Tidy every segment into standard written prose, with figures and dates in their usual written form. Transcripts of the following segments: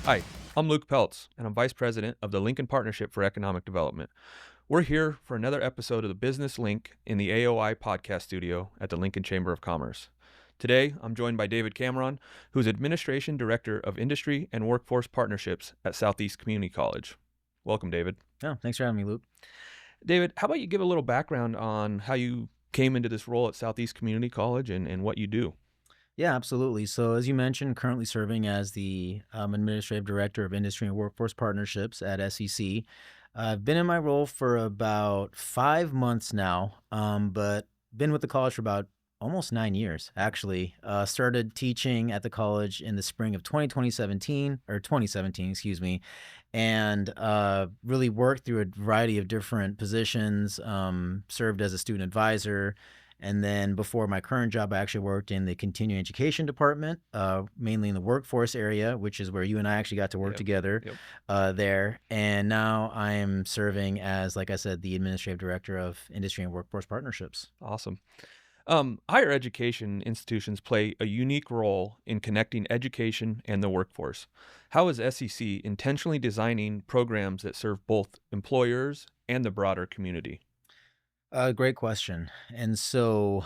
Hi, I'm Luke Peltz, and I'm Vice President of the Lincoln Partnership for Economic Development. We're here for another episode of the BusinessLNK in the AOI Podcast Studio at the Lincoln Chamber of Commerce. Today, I'm joined by David Kamran, who's Administration Director of Industry and Workforce Partnerships at Southeast Community College. Welcome, David. Oh, thanks for having me, Luke. David, how about you give a little background on how you came into this role at Southeast Community College and what you do? Yeah, absolutely. So as you mentioned, currently serving as the Administrative Director of Industry and Workforce Partnerships at SCC. I've been in my role for about 5 months now, but been with the college for about almost 9 years, actually. Started teaching at the college in the spring of 2017, excuse me, and really worked through a variety of different positions, served as a student advisor. And then before my current job, I actually worked in the continuing education department, mainly in the workforce area, which is where you and I actually got to work together there. And now I am serving as, like I said, the Administrative Director of Industry and Workforce Partnerships. Awesome. Higher education institutions play a unique role in connecting education and the workforce. How is SEC intentionally designing programs that serve both employers and the broader community? Great question. And so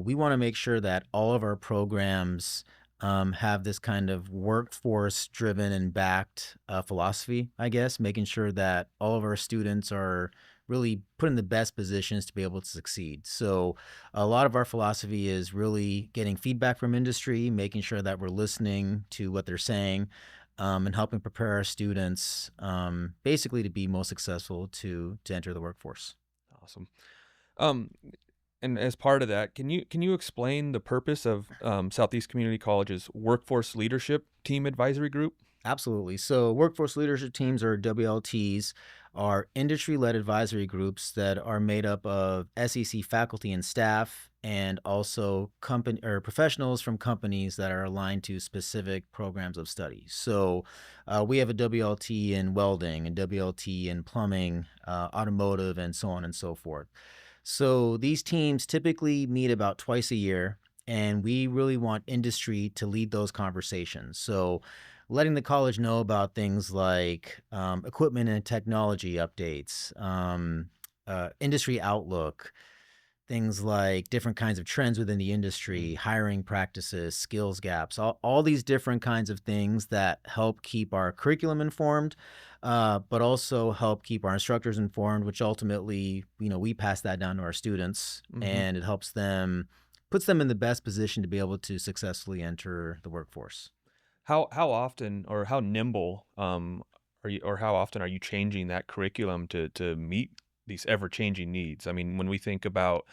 we want to make sure that all of our programs have this kind of workforce-driven and backed philosophy, I guess, making sure that all of our students are really put in the best positions to be able to succeed. So a lot of our philosophy is really getting feedback from industry, making sure that we're listening to what they're saying, and helping prepare our students basically to be most successful to enter the workforce. Awesome. And as part of that, can you explain the purpose of Southeast Community College's Workforce Leadership Team Advisory Group? Absolutely. So workforce leadership teams, or WLTs, are industry-led advisory groups that are made up of SEC faculty and staff, and also company or professionals from companies that are aligned to specific programs of study. So we have a WLT in welding, and WLT in plumbing, automotive, and so on and so forth. So these teams typically meet about twice a year, and we really want industry to lead those conversations. So letting the college know about things like equipment and technology updates, industry outlook, things like different kinds of trends within the industry, hiring practices, skills gaps, all these different kinds of things that help keep our curriculum informed, but also help keep our instructors informed, which ultimately, we pass that down to our students, and it helps them, puts them in the best position to be able to successfully enter the workforce. How often or how nimble are you, or how often are you changing that curriculum to meet these ever-changing needs? I mean, when we think about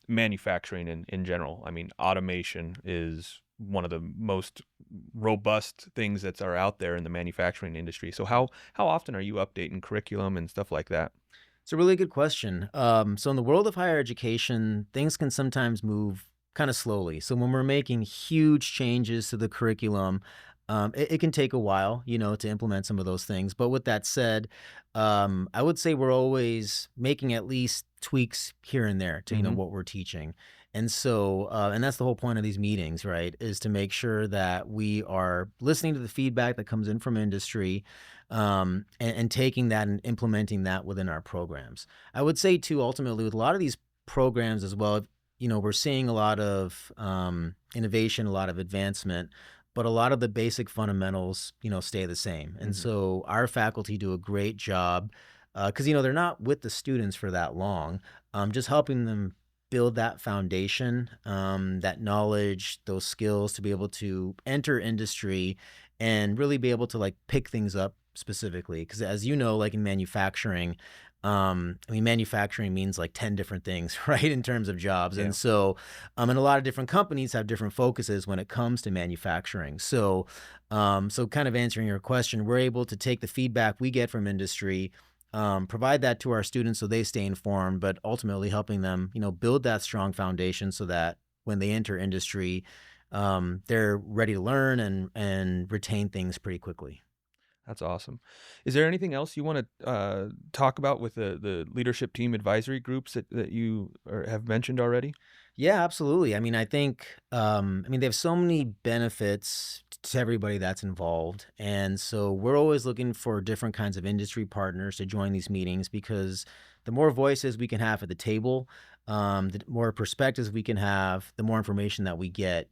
manufacturing in general, I mean, automation is one of the most robust things that are out there in the manufacturing industry. So how often are you updating curriculum and stuff like that? It's a really good question. So in the world of higher education, things can sometimes move kind of slowly. So when we're making huge changes to the curriculum, it can take a while, to implement some of those things. But with that said, I would say we're always making at least tweaks here and there to, what we're teaching. And so, and that's the whole point of these meetings, right, is to make sure that we are listening to the feedback that comes in from industry, and taking that and implementing that within our programs. I would say, too, ultimately, with a lot of these programs as well, we're seeing a lot of innovation, a lot of advancement, but a lot of the basic fundamentals, stay the same. And so our faculty do a great job because, they're not with the students for that long, just helping them build that foundation, that knowledge, those skills to be able to enter industry and really be able to pick things up specifically. Because as you know, in manufacturing, manufacturing means 10 different things, right, in terms of jobs. Yeah. And so, and a lot of different companies have different focuses when it comes to manufacturing. So, so kind of answering your question, we're able to take the feedback we get from industry, provide that to our students so they stay informed, but ultimately helping them, build that strong foundation so that when they enter industry, they're ready to learn and retain things pretty quickly. That's awesome. Is there anything else you want to talk about with the leadership team advisory groups that you have mentioned already? Yeah, absolutely. I mean, I think, they have so many benefits to everybody that's involved. And so we're always looking for different kinds of industry partners to join these meetings, because the more voices we can have at the table, the more perspectives we can have, the more information that we get,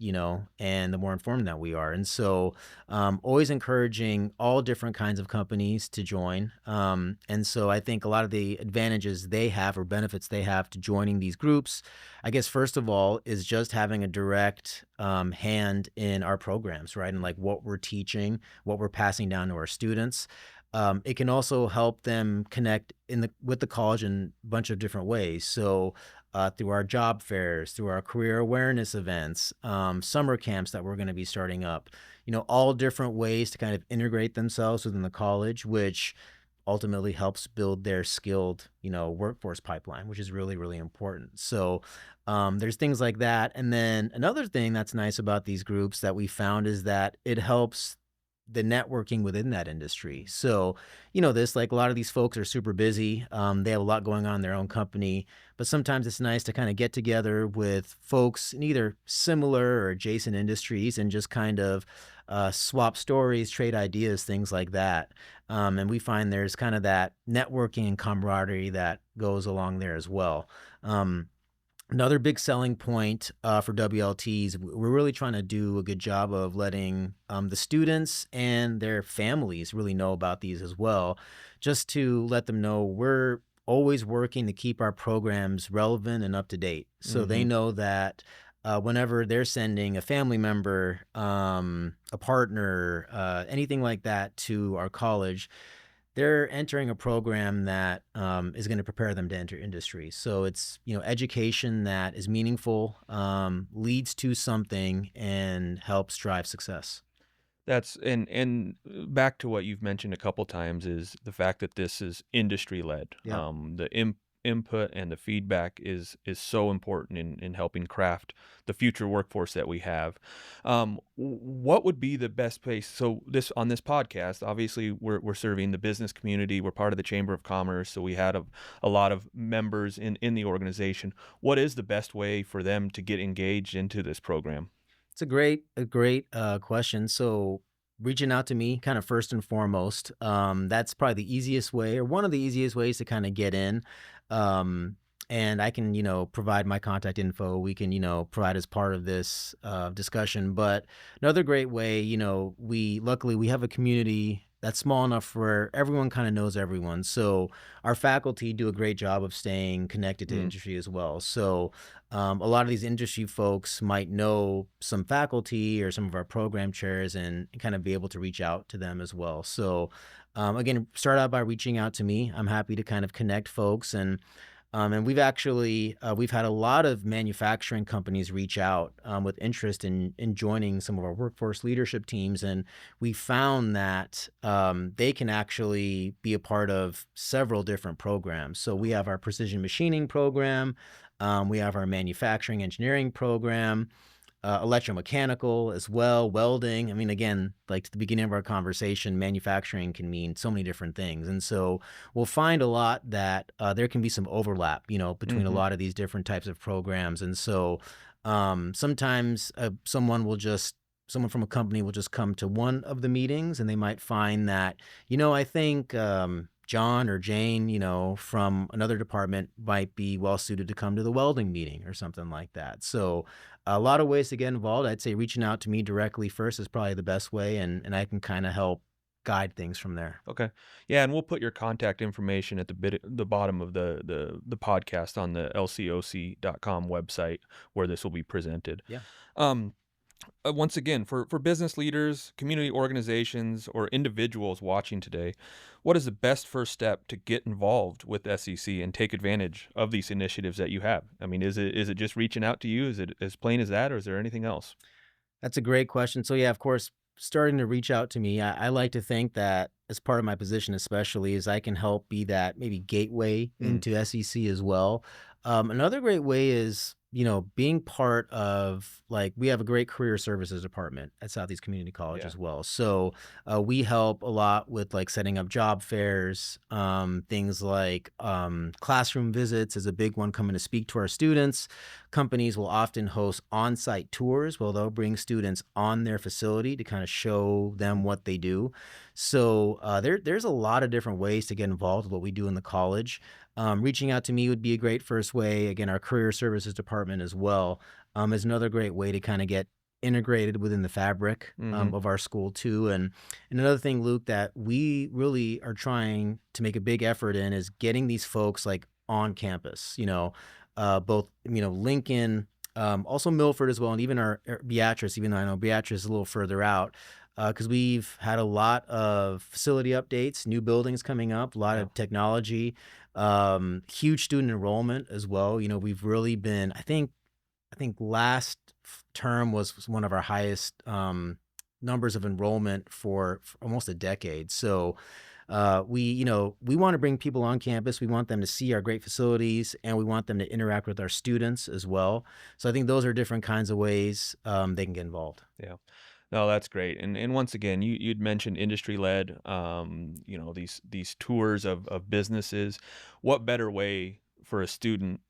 and the more informed that we are. And so always encouraging all different kinds of companies to join. And so I think a lot of the advantages they have, or benefits they have to joining these groups, I guess, first of all, is just having a direct hand in our programs, right? And like what we're teaching, what we're passing down to our students. It can also help them connect with the college in a bunch of different ways. So through our job fairs, through our career awareness events, summer camps that we're going to be starting up, all different ways to kind of integrate themselves within the college, which ultimately helps build their skilled, workforce pipeline, which is really, really important. So there's things like that. And then another thing that's nice about these groups that we found is that it helps the networking within that industry. So, like a lot of these folks are super busy. They have a lot going on in their own company, but sometimes it's nice to kind of get together with folks in either similar or adjacent industries and just kind of swap stories, trade ideas, things like that. And we find there's kind of that networking and camaraderie that goes along there as well. Another big selling point for WLTs, we're really trying to do a good job of letting the students and their families really know about these as well, just to let them know we're always working to keep our programs relevant and up to date. So they know that whenever they're sending a family member, a partner, anything like that to our college, they're entering a program that is going to prepare them to enter industry. So it's, education that is meaningful, leads to something, and helps drive success. That's and back to what you've mentioned a couple times is the fact that this is industry led. Yeah. The input and the feedback is so important in helping craft the future workforce that we have. What would be the best place? So on this podcast, obviously we're serving the business community. We're part of the Chamber of Commerce, so we had a lot of members in the organization. What is the best way for them to get engaged into this program? It's a great question. So reaching out to me, kind of first and foremost, that's probably the easiest way, or one of the easiest ways to kind of get in. And I can, provide my contact info. We can, provide as part of this discussion. But another great way, luckily we have a community that's small enough where everyone kind of knows everyone. So our faculty do a great job of staying connected to industry as well. So a lot of these industry folks might know some faculty or some of our program chairs and kind of be able to reach out to them as well. So again, start out by reaching out to me. I'm happy to kind of connect folks. And we've actually we've had a lot of manufacturing companies reach out with interest in joining some of our workforce leadership teams, and we found that they can actually be a part of several different programs. So we have our precision machining program, we have our manufacturing engineering program, electromechanical as well, welding. I mean, again, like to the beginning of our conversation, manufacturing can mean so many different things. And so we'll find a lot that there can be some overlap, between a lot of these different types of programs. And so sometimes someone from a company will just come to one of the meetings, and they might find that, I think John or Jane, from another department might be well suited to come to the welding meeting or something like that. So a lot of ways to get involved. I'd say reaching out to me directly first is probably the best way, and I can kind of help guide things from there. Okay. Yeah, and we'll put your contact information at the bottom of the podcast on the lcoc.com website where this will be presented. Yeah. Once again, for business leaders, community organizations, or individuals watching today, what is the best first step to get involved with SEC and take advantage of these initiatives that you have? I mean, is it just reaching out to you? Is it as plain as that, or is there anything else? That's a great question. So yeah, of course, starting to reach out to me, I like to think that as part of my position, especially, is I can help be that maybe gateway into SEC as well. Another great way is, being part of, like, we have a great career services department at Southeast Community College Yeah. as well. So we help a lot with like setting up job fairs, things like classroom visits is a big one, coming to speak to our students. Companies will often host on-site tours. Well, they'll bring students on their facility to kind of show them what they do. So there's a lot of different ways to get involved with what we do in the college. Reaching out to me would be a great first way. Again, our career services department as well is another great way to kind of get integrated within the fabric Hmm. of our school too. And another thing, Luke, that we really are trying to make a big effort in is getting these folks like on campus. Both Lincoln, also Milford as well, and even our Beatrice. Even though I know Beatrice is a little further out, because we've had a lot of facility updates, new buildings coming up, a lot Yeah. of technology, huge student enrollment as well. We've really been, I think last term was one of our highest numbers of enrollment for almost a decade. So we want to bring people on campus. We want them to see our great facilities, and we want them to interact with our students as well. So I think those are different kinds of ways they can get involved. Yeah. No, that's great. And once again, you'd mentioned industry led, these tours of businesses. What better way for a student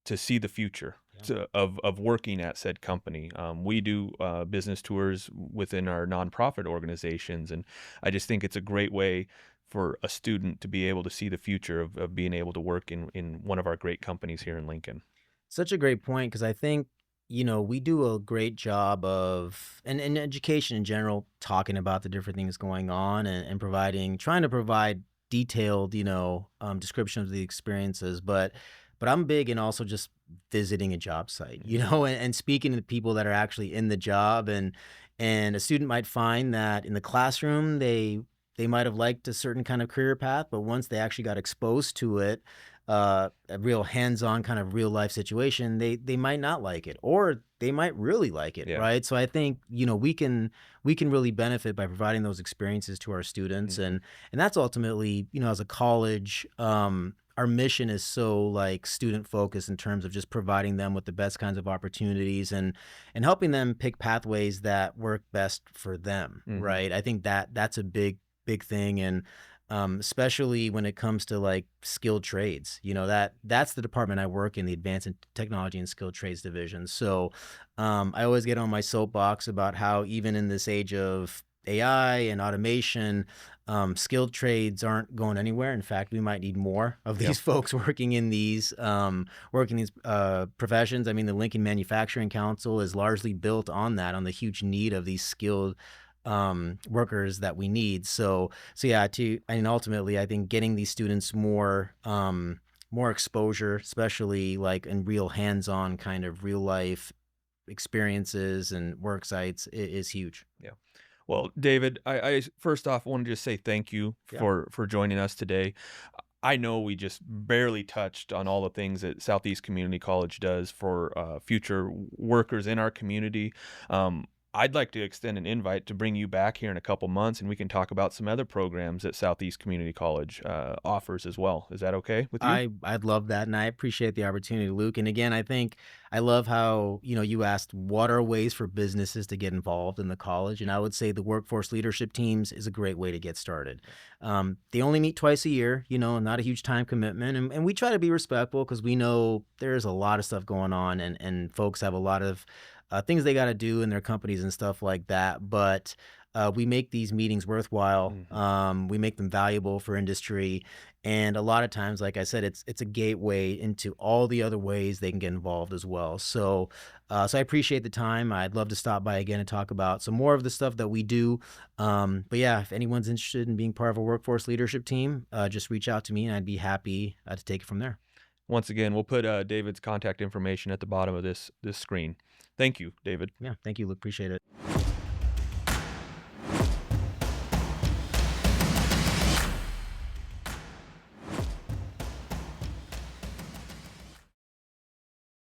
to see the future Yeah. of working at said company? We do business tours within our nonprofit organizations, and I just think it's a great way for a student to be able to see the future of being able to work in one of our great companies here in Lincoln. Such a great point, because I think, we do a great job of, and education in general, talking about the different things going on, and trying to provide detailed, descriptions of the experiences. But I'm big in also just visiting a job site, Mhm. and speaking to the people that are actually in the job. And a student might find that in the classroom, they might have liked a certain kind of career path, but once they actually got exposed to it, a real hands-on kind of real life situation, they might not like it, or they might really like it, Yeah. right? So I think, we can really benefit by providing those experiences to our students. Mhm. And that's ultimately, as a college, our mission is so like student focused in terms of just providing them with the best kinds of opportunities, and helping them pick pathways that work best for them, Mhm. right? I think that's a big thing. And especially when it comes to like skilled trades, that's the department I work in, the advanced technology and skilled trades division. So I always get on my soapbox about how, even in this age of AI and automation, skilled trades aren't going anywhere. In fact, we might need more of Yeah. these folks working these professions. I mean, the Lincoln Manufacturing Council is largely built on that, on the huge need of these skilled workers that we need. So yeah, ultimately, I think getting these students more exposure, especially like in real hands-on kind of real life experiences and work sites, is huge. Yeah. Well, David, I first off want to just say thank you Yeah. for joining us today. I know we just barely touched on all the things that Southeast Community College does for future workers in our community. I'd like to extend an invite to bring you back here in a couple months, and we can talk about some other programs that Southeast Community College offers as well. Is that okay with you? I'd love that, and I appreciate the opportunity, Luke. And again, I think I love how, you asked what are ways for businesses to get involved in the college, and I would say the workforce leadership teams is a great way to get started. They only meet twice a year, not a huge time commitment, and we try to be respectful, because we know there's a lot of stuff going on, and folks have a lot of things they got to do in their companies and stuff like that. But we make these meetings worthwhile. Mhm. We make them valuable for industry, and a lot of times, like I said, it's a gateway into all the other ways they can get involved as well. So I appreciate the time. I'd love to stop by again and talk about some more of the stuff that we do. But yeah, if anyone's interested in being part of a workforce leadership team, just reach out to me, and I'd be happy to take it from there. Once again, we'll put David's contact information at the bottom of this screen. Thank you, David. Yeah, thank you, Luke. Appreciate it.